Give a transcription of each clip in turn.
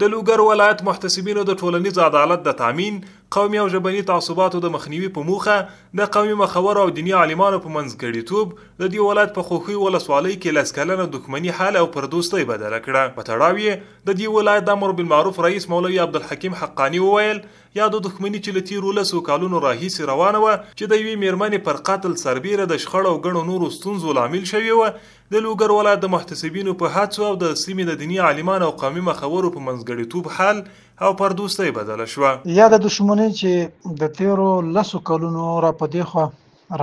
د لوګر ولایت محتسبینو د ټولنیز عدالت د تامین، قومي او ژبني تعصباتو د مخنیوي په موخه د قومي مخورو او دیني عالمانو په منځګړیتوب د دې ولایت په خوښي ولسوالۍ کې لس کلنه دښمني حل او پر دوستۍ بدله کړه. په تړاو یې د دې ولایت د امر بالمعروف رئیس مولوي عبدالحکیم حقانی وویل یا د دښمني چې له تیرو لسو کالونو راهیسې روانه وه چې د یوې میرمنې پر قتل سربیره د شخړو او ګڼو نورو ستونزو لامل شوې وه، د لوګر ولایت د محتسبینو په هڅو او د سیمې د دیني عالمانو او قومي مخورو په منځګړیتوب حل او پر دوستۍ بدله شوه. یا د دښمنۍ چې د تیرو لسو کلونو را په دې خوا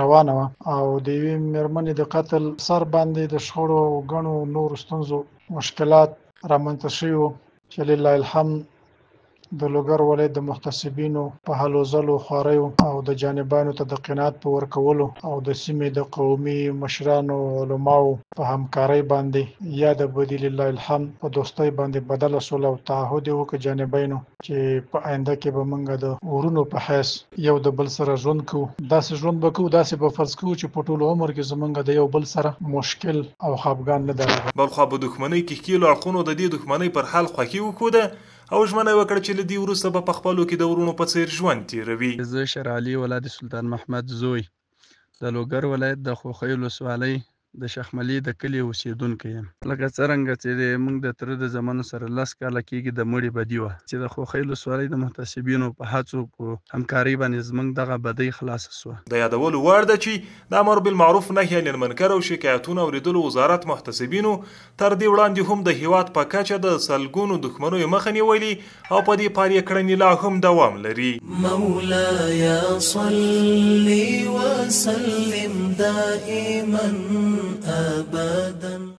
روانه وه او د یوې میرمنې د قتل سر باندې د شخړو او ګڼو نورو ستونزو مشکلات رامنځته شوي وو چې لله الحمد د لوګر ولایت د محتسبینو په هلو ځلو خواریو او د جانبانو ته د قناعت په ورکولو او د سیمې د قومي مشرانو علماو په همکارۍ باندې یا د بدی لله الحمد په دوستۍ باندې بدله شول او تعهد یې وکړ جانبینو چې په آینده کې به موږ د ورونو په حیث یو د بل سره ژوند کوو. داسې ژوند به کوو، داسې به فرض کوو چې په ټول عمر کې زموږ د یو بل سره مشکل او خفګان نه درلود. بلخوا په دښمنۍ کې ښکېلو اړخونو د دې دښمنۍ پر حل خوښي وښوده او ژمنه وکړه چې له دې وروسته به په خپلو کې د ورونو په څیر ژوند تیروي. زه شرعلي ولد سلطان محمد زوی د لوګر ولایت د خوخی ولسوالۍ د شخملي د کلي اوسیدونکی یم. لکه څرنګه چې موږ د تره د زمانو سره 10 کاله کېږي د مړې بدي وه چې د خوخی ولسوالۍ د محتسبینو په هڅو په همکارۍ باندې زموږ دغه بدۍ خلاصه سوه. د یادولو وړ ده چې د امر بالمعروف نهي عن المنکر او شکایتونو اورېدلو وزارت محتسبینو تر دې وړاندې هم د هیواد په کچه د سلګونو دښمنیو مخه نیولي او په دې پارې کړنې لا هم دوام لري. مولاي صل وسلم دائما أبدا.